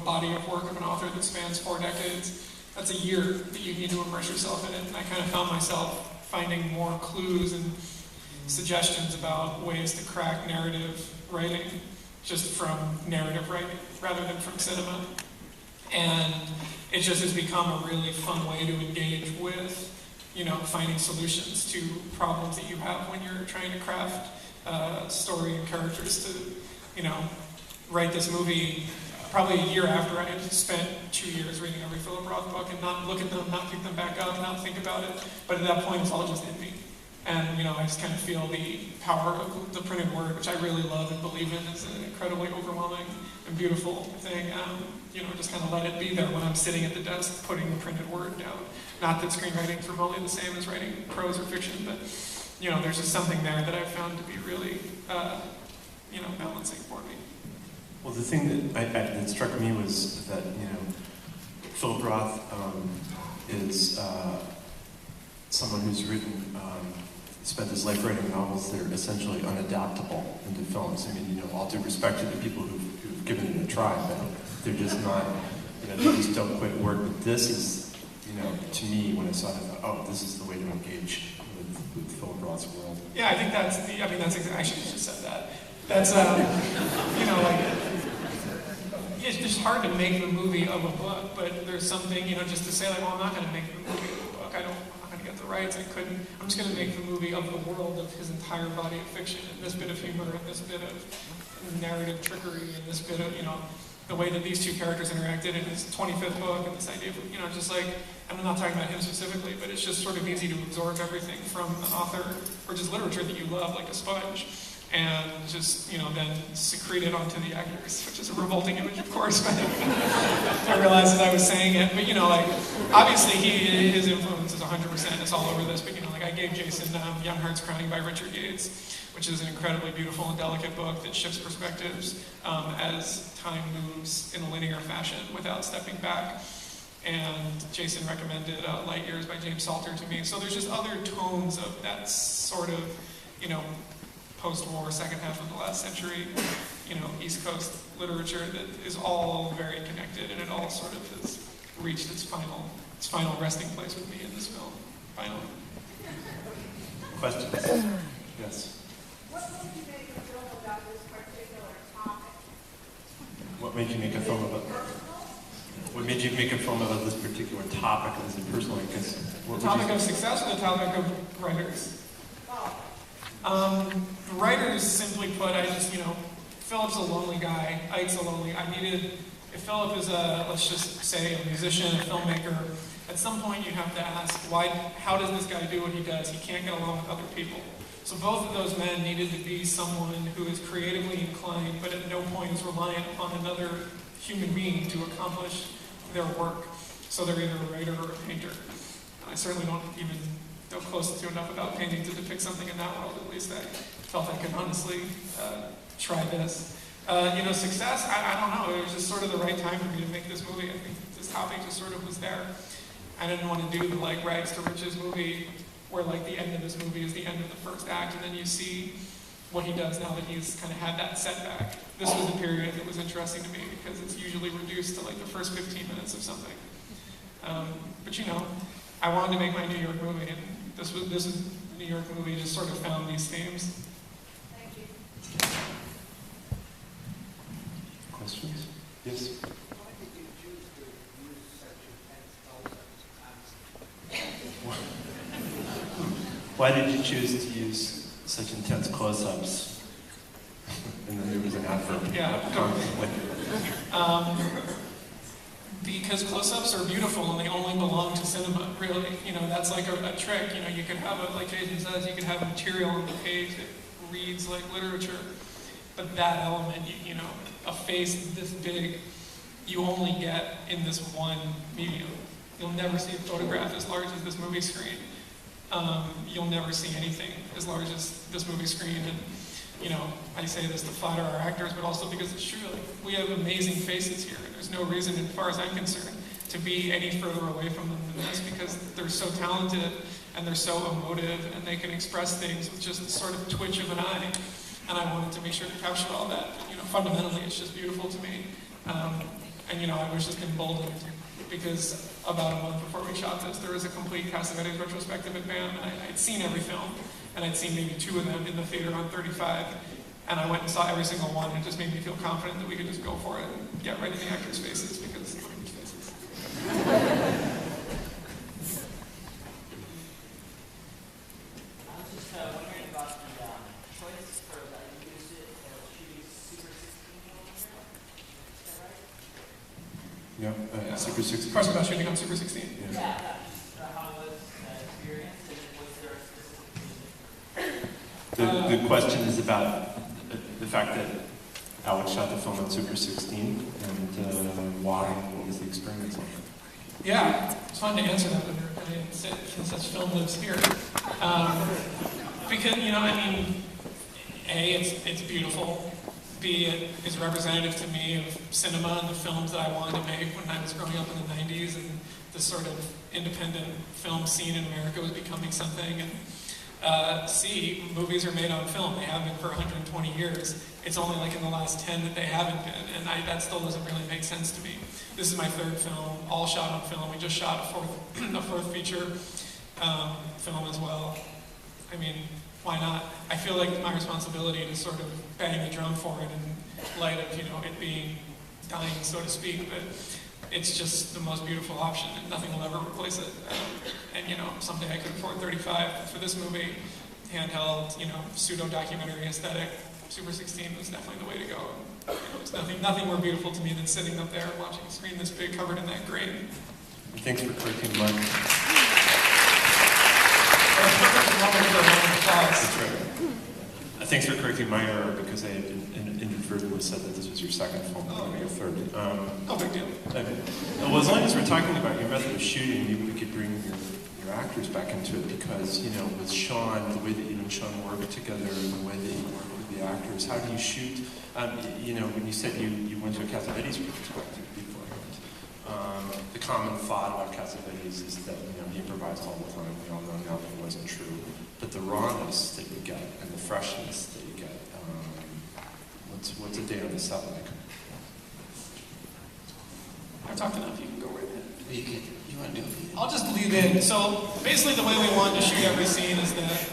body of work of an author that spans 4 decades, that's a year that you need to immerse yourself in it. And I kind of found myself finding more clues and suggestions about ways to crack narrative writing just from narrative writing rather than from cinema. And it just has become a really fun way to engage with, finding solutions to problems that you have when you're trying to craft story and characters to, write this movie. Probably a year after I had spent 2 years reading every Philip Roth book and not look at them, not pick them back up, not think about it. But at that point, it's all just in me. And, I just kind of feel the power of the printed word, which I really love and believe in. It's an incredibly overwhelming and beautiful thing. Just kind of let it be there when I'm sitting at the desk putting the printed word down. Not that screenwriting's remotely the same as writing prose or fiction, but, there's just something there that I've found to be really, balancing for me. Well, the thing that struck me was that, Philip Roth is someone who's spent his life writing novels that are essentially unadaptable into films. I mean, all due respect to the people who've given it a try, but they're just not, they just don't quite work. But this is, to me, when I saw it, I thought, oh, this is the way to engage with Philip Roth's world. Yeah, I think that's exactly, I should have just said that. That's, it's just hard to make the movie of a book, but there's something, just to say like, well, I'm not going to make the movie of a book. I'm not going to get the rights. I'm just going to make the movie of the world of his entire body of fiction, and this bit of humor, and this bit of narrative trickery, and this bit of, the way that these two characters interacted in his 25th book, and this idea of, just like, and I'm not talking about him specifically, but it's just sort of easy to absorb everything from an author or just literature that you love like a sponge. And just, then secrete it onto the actors, which is a revolting image, of course, but I realized as I was saying it. But, obviously his influence is 100%, it's all over this, but, I gave Jason Young Hearts Crying by Richard Yates, which is an incredibly beautiful and delicate book that shifts perspectives as time moves in a linear fashion without stepping back. And Jason recommended Light Years by James Salter to me. So there's just other tones of that sort of, post-war, second half of the last century, East Coast literature that is all very connected, and it all sort of has reached its final resting place with me in this film, finally. Questions? Yes. What made you make a film about this particular topic? What made you make a film about? What made you make a film about this particular topic? Is it personal? The topic of success or the topic of writers? Writers, simply put, Philip's a lonely guy, Ike's a lonely guy. If Philip is let's just say, a musician, a filmmaker, at some point you have to ask, how does this guy do what he does? He can't get along with other people. So both of those men needed to be someone who is creatively inclined, but at no point is reliant upon another human being to accomplish their work. So they're either a writer or a painter. I certainly don't even know close to enough about painting to depict something in that world. At least I felt I could honestly try this. Success, I don't know. It was just sort of the right time for me to make this movie. I think this topic just sort of was there. I didn't want to do the rags to riches movie where the end of this movie is the end of the first act, and then you see what he does now that he's kind of had that setback. This was a period that was interesting to me because it's usually reduced to the first 15 minutes of something. But I wanted to make my New York movie, and this New York movie just sort of found these themes. Thank you. Questions? Yes? Why did you choose to use such intense close-ups? Why did you choose to use such intense close-ups? And then there was an adverb. Yeah. Because close-ups are beautiful and they only belong to cinema, really. That's like a trick. You could have like Jason says, you could have material on the page that reads like literature, but that element, a face this big, you only get in this one medium. You'll never see a photograph as large as this movie screen. You'll never see anything as large as this movie screen. And I say this to flatter our actors, but also because it's true. We have amazing faces here. There's no reason, as far as I'm concerned, to be any further away from them than this, because they're so talented and they're so emotive and they can express things with just the sort of twitch of an eye. And I wanted to make sure to capture all that. Fundamentally, it's just beautiful to me. And I was just emboldened because about a month before we shot this, there was a complete Cassavetes retrospective at BAM, and I'd seen every film, and I'd seen maybe 2 of them in the theater on 35, and I went and saw every single one, and it just made me feel confident that we could just go for it and get right in the actors' faces, because they're actors' faces. I was just wondering about the choice for the music or shooting Super 16 over here. Is that right? Yeah, Super 16. Question about shooting on Super 16. Yeah. How was the experience, and was there a specific reason? The question is about the fact that Alex shot the film on Super 16, and why, what was the experience like? Yeah, it's fun to answer that under opinion, since such film lives here. Because, A, it's beautiful. B, it is representative to me of cinema and the films that I wanted to make when I was growing up in the 90s, and this sort of independent film scene in America was becoming something. And C, movies are made on film. They have been for 120 years. It's only like in the last 10 that they haven't been, and that still doesn't really make sense to me. This is my 3rd film, all shot on film. We just shot a fourth feature film as well. I mean, why not? I feel like my responsibility to sort of bang the drum for it in light of, it being dying, so to speak, but it's just the most beautiful option, and nothing will ever replace it. And someday I could afford 35, but for this movie, handheld, pseudo-documentary aesthetic, Super 16 was definitely the way to go. There's nothing more beautiful to me than sitting up there watching a screen this big covered in that grain. Thanks for correcting Mike. That's right. Thanks for correcting my error, because I inadvertently said that this was your 2nd film, not your 3rd. No big deal. Well, as long as we're talking about your method of shooting, maybe we could bring your actors back into it, because, with Sean, the way that you and Sean work together, and the way that you work with the actors, how do you shoot? When you said you went to a Cassavetes perspective beforehand, the common thought about Cassavetes is that, he improvised all the time. We all know now that it wasn't true. But the rawness that you get and the freshness that you get, what's a day on the set like? I've talked enough, you can go right ahead. You want to do it? I'll just lead in. So basically the way we want to shoot every scene is that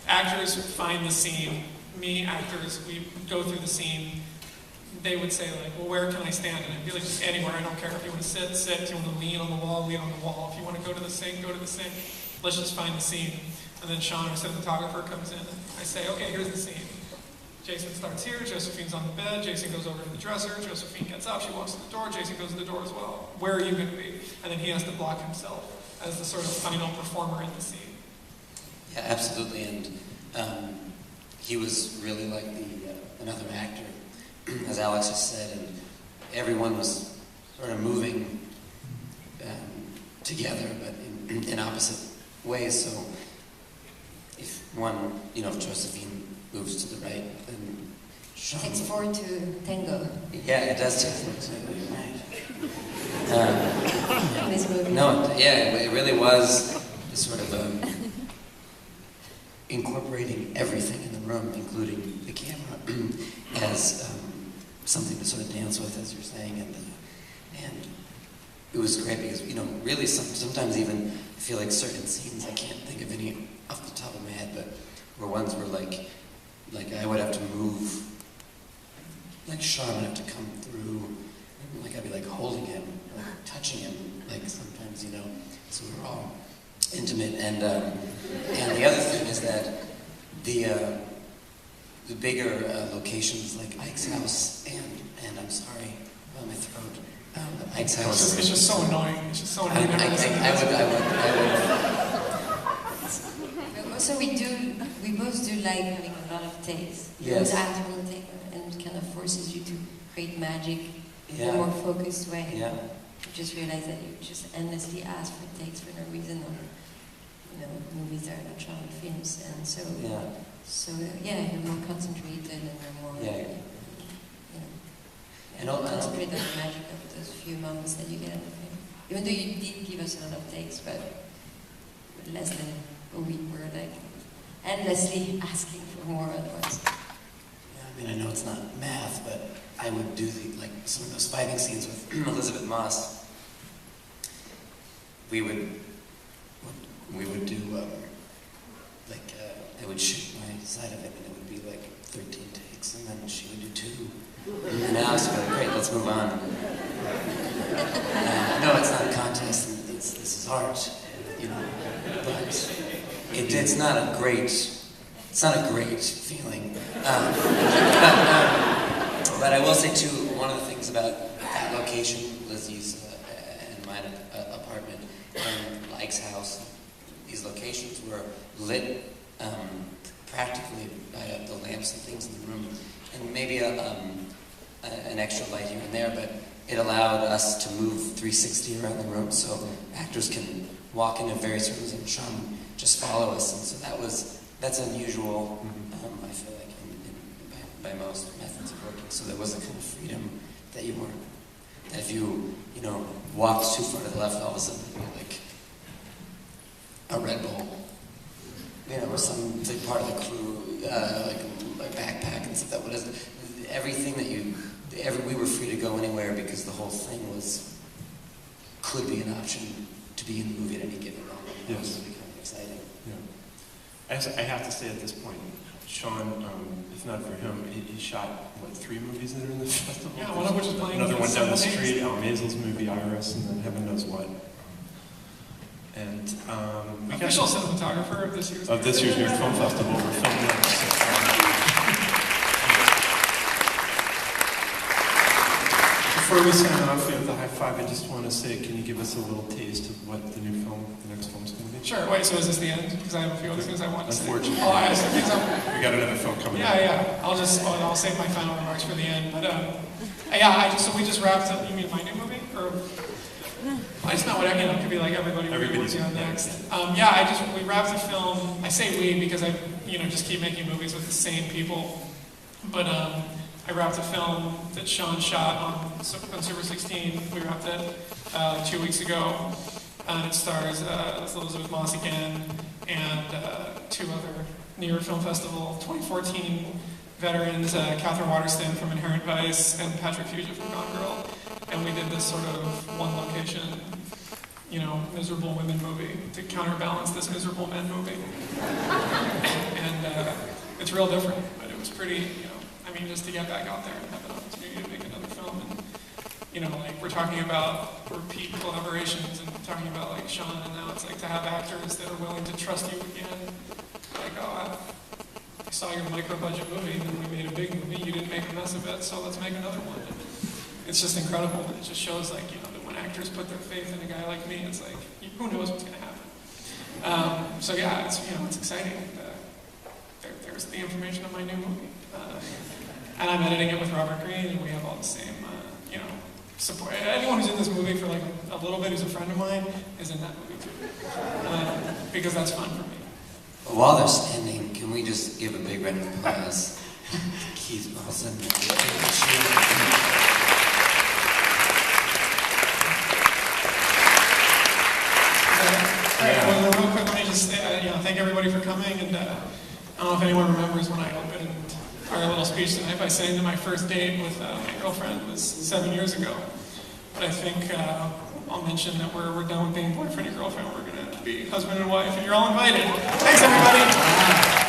actors find the scene. Me, actors, we go through the scene. They would say like, well, where can I stand? And I'd be like, just anywhere, I don't care. If you want to sit, sit. If you want to lean on the wall, lean on the wall. If you want to go to the sink, go to the sink. Let's just find the scene. And then Sean, our cinematographer, comes in and I say, okay, here's the scene. Jason starts here, Josephine's on the bed, Jason goes over to the dresser, Josephine gets up, she walks to the door, Jason goes to the door as well. Where are you going to be? And then he has to block himself as the sort of final performer in the scene. Yeah, absolutely, and he was really like another actor, as Alex just said, and everyone was sort of moving together, but in opposite ways. So if if Josephine moves to the right, then Sean... Takes 4 to tango. Yeah, it does take 4 to tango, right. In this movie. No, yeah, it really was sort of incorporating everything in the room, including the camera, as something to sort of dance with, as you're saying, and it was great because really sometimes even I feel like certain scenes I can't think of any off the top of my head, but were ones where like I would have to move, like Sean would have to come through, and like I'd be like holding him, like touching him, like sometimes so we were all intimate, and the other thing is that the bigger locations like Ike's house and I'm sorry about my throat, Ike's house. It's just so annoying. It's just so annoying. Also, we both do like having a lot of takes. Yes. Both actor will take and kind of forces you to create magic in Yeah. a more focused way. Yeah. You just realize that you just endlessly ask for takes for no reason on movies that are not shot on films, and so you're more concentrated and you're more concentrated on the magic of those few moments that you get in the film. Even though you did give us a lot of takes, but less than a week, we're like endlessly asking for more at once. Yeah, mean, I know it's not math, but I would do some of those fighting scenes with Elizabeth Moss. We would do I would shoot my side of it, and it would be like 13 takes, and then she would do 2. And now it's like, great, let's move on. No, it's not a contest. This is art, you know. But it's not a great feeling. But I will say too, one of the things about that location, Lizzie's and mine apartment, and Mike's house, these locations were lit practically by the lamps and things in the room, and maybe an extra light here and there, but it allowed us to move 360 around the room, so actors can walk into various rooms and Sean just follow us, and so that's unusual. I feel like by most methods of working. So there was a kind of freedom that you weren't. That if you walked too far to the left, all of a sudden it'd be like a Red Bull, or some big part of the crew, like a backpack and stuff. That was everything that we were free to go anywhere because the whole thing could be an option to be in the movie at any given moment. Yes. It was really kind of exciting. Yeah. I have to say at this point, Sean, if not for him, he shot, 3 movies that are in the festival? Yeah, one of which is playing. Another one down the street, Al Mazel's movie, Iris, and then heaven knows what. And official cinematographer of this year's New York Film Festival. We're filming it. Before we sign off with the high five, I just want to say, can you give us a little taste of what the next film's going to be? Sure. Wait, so is this the end? Because I have a few other things I want to say. Unfortunately. Oh, I have some things We got another film coming up. Yeah. I'll save my final remarks for the end. But so we just wrapped up. You mean my new movie? Or I just meant what it could be like everybody's working on next. We wrapped the film. I say we because I just keep making movies with the same people. But I wrapped a film that Sean shot on Super 16. We wrapped it 2 weeks ago. It stars Elizabeth Moss again and 2 other New York Film Festival 2014 veterans, Catherine Waterston from Inherent Vice and Patrick Fugia from Gone Girl. And we did this sort of one location, miserable women movie to counterbalance this miserable men movie. And it's real different, but it was pretty, just to get back out there and have an opportunity to make another film. And, we're talking about repeat collaborations and talking about Sean, and now it's to have actors that are willing to trust you again. I saw your micro-budget movie, and then we made a big movie. You didn't make a mess of it, so let's make another one. And it's just incredible. And it just shows, that when actors put their faith in a guy like me, it's who knows what's going to happen. It's exciting. There's the information on my new movie. And I'm editing it with Robert Greene, and we have all the same, support. Anyone who's in this movie for a little bit who's a friend of mine is in that movie too. Because that's fun for me. While they're standing, can we just give a big round of applause to Keith Wilson? Well, real quick, let me just thank everybody for coming, and I don't know if anyone remembers when I opened our little speech tonight by saying that my first date with my girlfriend was 7 years ago. But I think I'll mention that we're done with being boyfriend and girlfriend. We're going to be husband and wife, and you're all invited. Thanks, everybody.